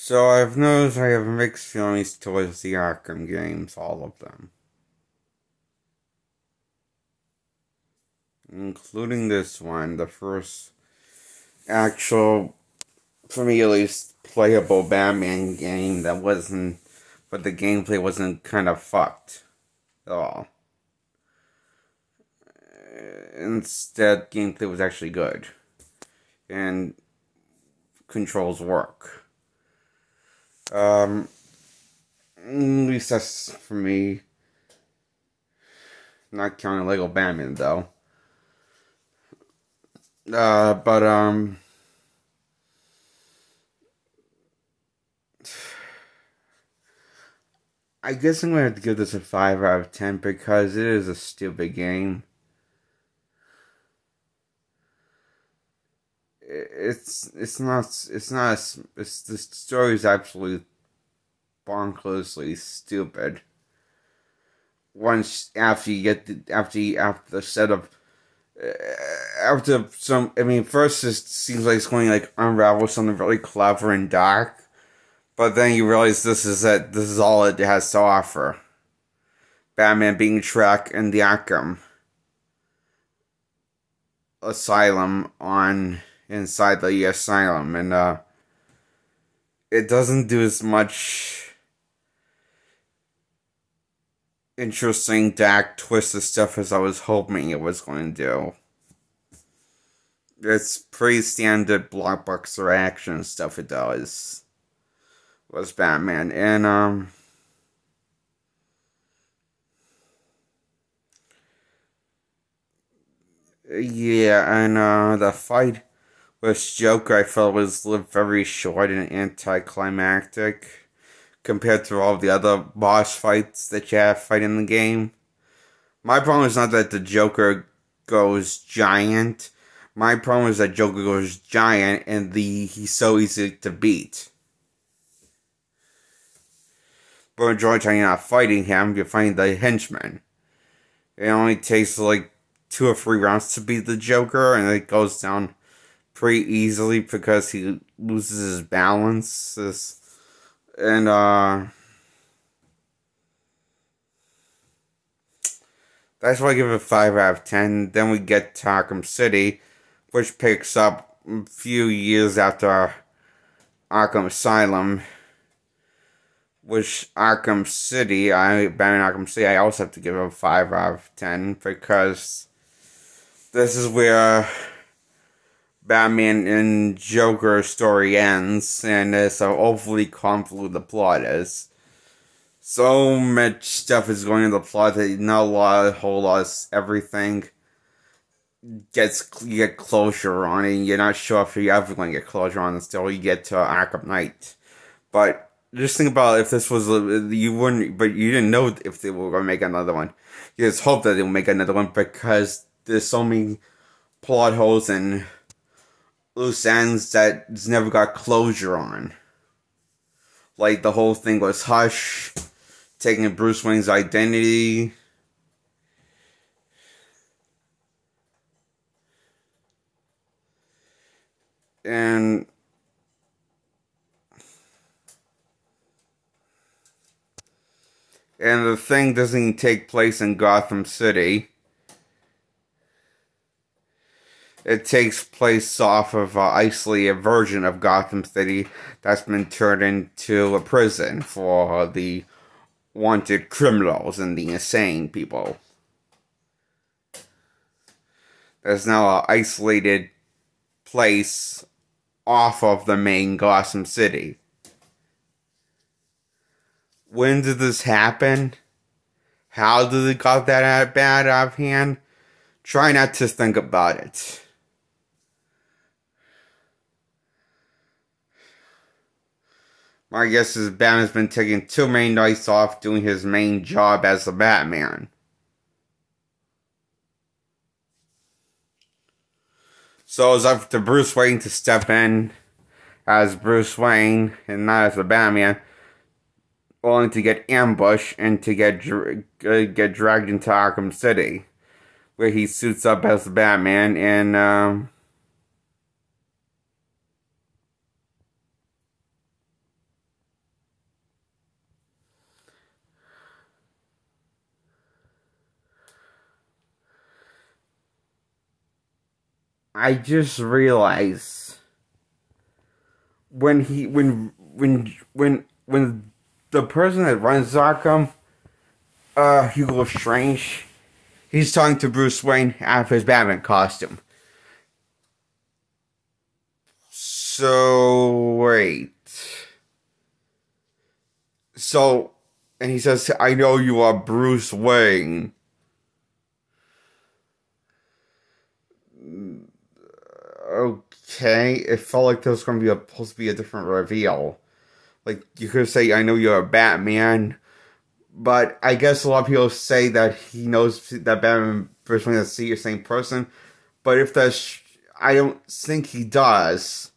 So I've noticed I have mixed feelings towards the Arkham games, all of them. Including this one, the first actual, for me at least, playable Batman game that wasn't, but the gameplay wasn't kind of fucked at all. Instead, gameplay was actually good. And controls work. At least that's for me. Not counting Lego Batman though. But I guess I'm gonna have to give this a 5 out of 10 because it is a stupid game. It's the story is absolutely bonkersly stupid. Once after you get after the setup, after some, I mean, first it seems like it's going to like unravel something really clever and dark, but then you realize this is all it has to offer. Batman being trapped in the Arkham Asylum inside the asylum, and it doesn't do as much interesting dark twisted stuff as I was hoping it was going to do. It's pretty standard blockbuster action stuff it does. Was Batman. And yeah, and the fight with Joker I felt was very short and anticlimactic compared to all the other boss fights that you have fight in the game. My problem is not that the Joker goes giant. My problem is that Joker goes giant and he's so easy to beat. But majority of the time you're not fighting him, you're fighting the henchman. It only takes like 2 or 3 rounds to beat the Joker, and it goes down pretty easily because he loses his balance. And that's why I give it a 5 out of 10. Then we get to Arkham City, which picks up a few years after Arkham Asylum. Which Batman Arkham City, I also have to give it a 5 out of 10 because this is where Batman and Joker story ends, and it's so overly convoluted the plot is. So much stuff is going in the plot that not a whole lot of everything you get closure on, and you're not sure if you're ever going to get closure on until you get to Arkham Knight. But just think about if this was, you wouldn't, but you didn't know if they were going to make another one. You just hope that they'll make another one because there's so many plot holes and loose ends that it's never got closure on. Like the whole thing was Hush, taking Bruce Wayne's identity. And the thing doesn't take place in Gotham City. It takes place off of an isolated version of Gotham City that's been turned into a prison for the wanted criminals and the insane people. There's now an isolated place off of the main Gotham City. When did this happen? How did it got that bad out of hand? Try not to think about it. My guess is Batman's been taking too many nights off doing his main job as the Batman. So it's up to Bruce Wayne to step in as Bruce Wayne and not as the Batman, only to get ambushed and to get dragged into Arkham City, where he suits up as the Batman and I just realized when the person that runs Arkham, Hugo Strange, he's talking to Bruce Wayne out of his Batman costume. So wait. So, and he says, "I know you are Bruce Wayne." Okay, it felt like there was going to be supposed to be a different reveal. Like, you could say, "I know you're a Batman," but I guess a lot of people say that he knows that Batman and Bruce Wayne is the same person. But if that's, I don't think he does.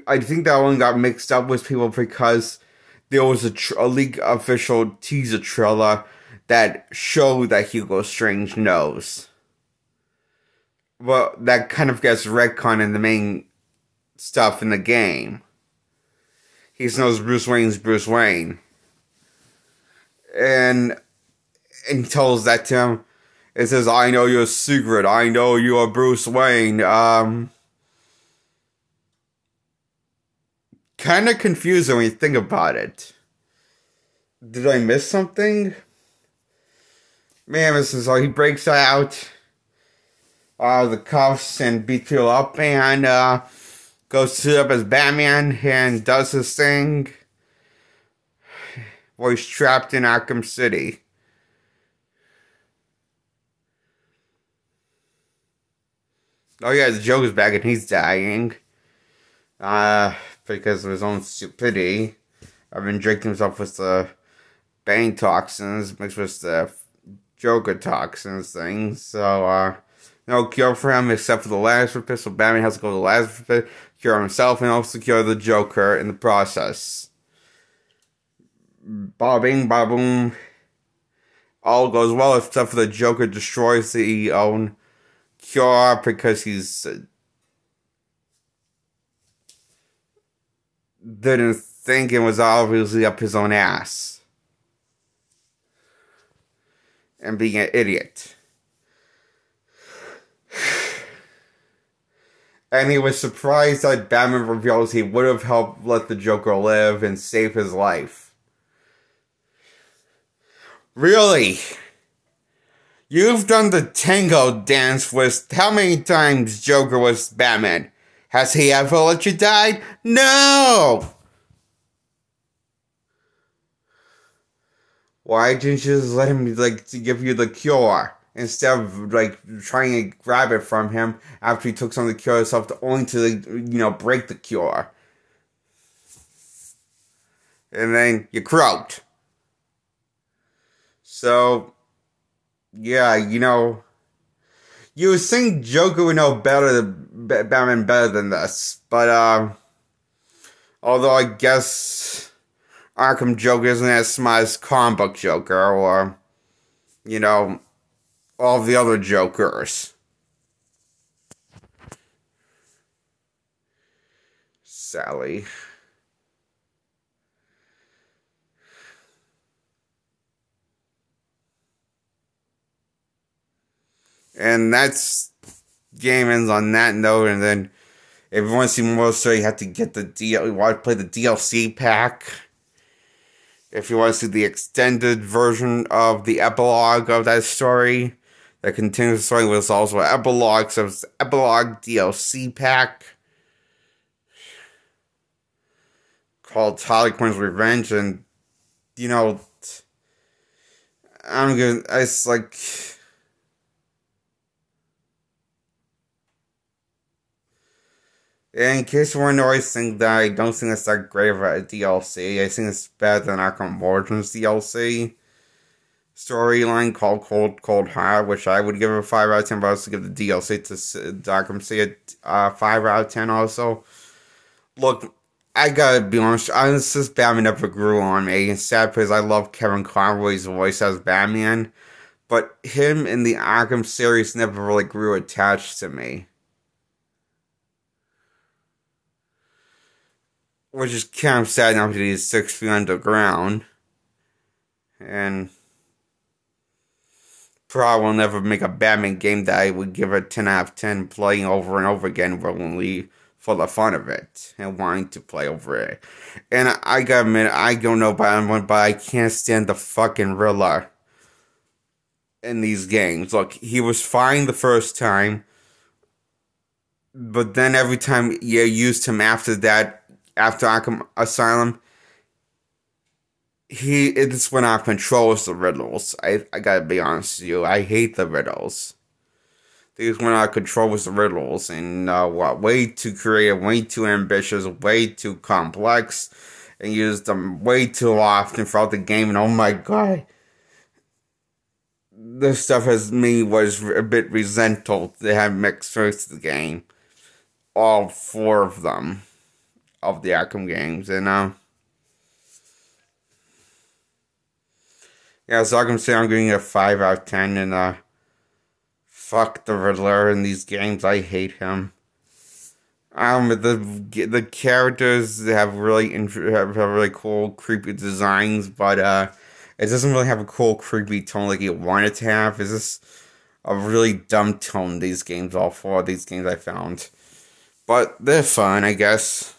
I think that one got mixed up with people because there was a leaked official teaser trailer that showed that Hugo Strange knows. Well, that kind of gets retconned in the main stuff in the game. He knows Bruce Wayne's Bruce Wayne. And he tells that to him. It says, "I know your secret. I know you are Bruce Wayne." Kind of confusing when you think about it. Did I miss something? Man, this is all. He breaks out the cuffs and beats people up and goes to suit up as Batman and does his thing while he's trapped in Arkham City. Oh yeah, the Joker's back and he's dying. Because of his own stupidity. I've been drinking himself with the Bane toxins mixed with the Joker toxins things. So, no cure for him except for the Lazarus Pit. So Batman has to go to the Lazarus Pit, cure himself, and also cure the Joker in the process. Bada bing, bada boom. All goes well except for the Joker destroys the own cure because he's didn't think it was obviously up his own ass and being an idiot. And he was surprised that Batman reveals he would have helped let the Joker live and save his life. Really? You've done the tango dance with how many times Joker was Batman? Has he ever let you die? No! Why didn't you just let him, to give you the cure? Instead of, trying to grab it from him after he took some of the cure himself, only to, break the cure. And then you croaked. So, yeah, you would think Joker would know Batman better than this. But, although I guess Arkham Joker isn't as smart as comic book Joker or, all the other Jokers. Sally. And that's game ends on that note, and then if you want to see more story, you have to get you want to play the DLC pack. If you want to see the extended version of the epilogue of that story, that continues the story with also an epilogue, so it's epilogue DLC pack called Harley Quinn's Revenge, and it's like, in case you weren't always think that I don't think it's that great of a DLC, I think it's better than Arkham Origins DLC storyline called Cold Heart, which I would give a 5 out of 10, but I also give the DLC to Arkham City a 5 out of 10 also. Look, I gotta be honest, this Batman never grew on me. It's sad because I love Kevin Conroy's voice as Batman, but him in the Arkham series never really grew attached to me. Which is kind of sad now because he's 6 feet underground. And probably will never make a Batman game that I would give a 10 out of 10 playing over and over again willingly for the fun of it and wanting to play over it. And I gotta admit, I don't know about anyone, but I can't stand the fucking Riddler in these games. Look, he was fine the first time, but then every time you used him after that, after Arkham Asylum, it just went out of control with the riddles. I gotta be honest with you. I hate the riddles. They just went out of control with the riddles. And way too creative, way too ambitious, way too complex. And used them way too often throughout the game. And oh my god. This stuff has me was a bit resentful. They had mixed first the game. All four of them. Of the Arkham games. And yeah, so I can say I'm giving it a 5 out of 10, and fuck the Riddler in these games. I hate him. The characters have really cool, creepy designs, but it doesn't really have a cool, creepy tone like you want it to have. It's just a really dumb tone. These games, all four of these games I found, but they're fun, I guess.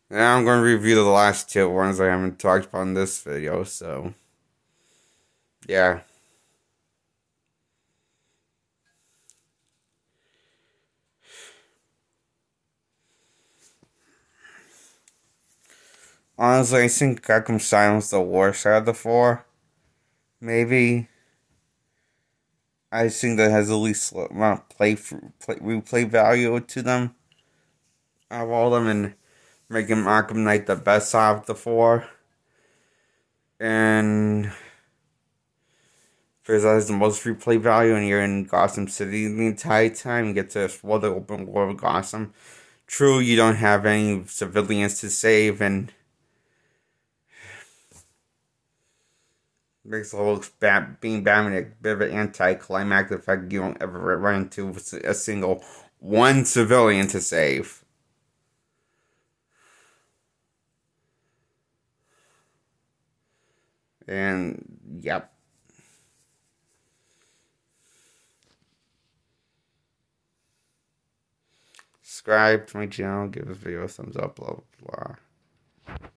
Now I'm going to review the last two ones I haven't talked about in this video, so yeah. Honestly, I think Arkham Asylum's the worst out of the four. Maybe. I think that has the least amount of replay value to them. Out of all of them, and making Arkham Knight the best out of the four. And because that has the most replay value, and you're in Gotham City the entire time, you get to explore the open world of Gotham. True, you don't have any civilians to save, and makes the whole being Batman a bit of an anticlimactic fact you don't ever run into a single one civilian to save. And yep. Subscribe to my channel, give this video a thumbs up, blah blah blah.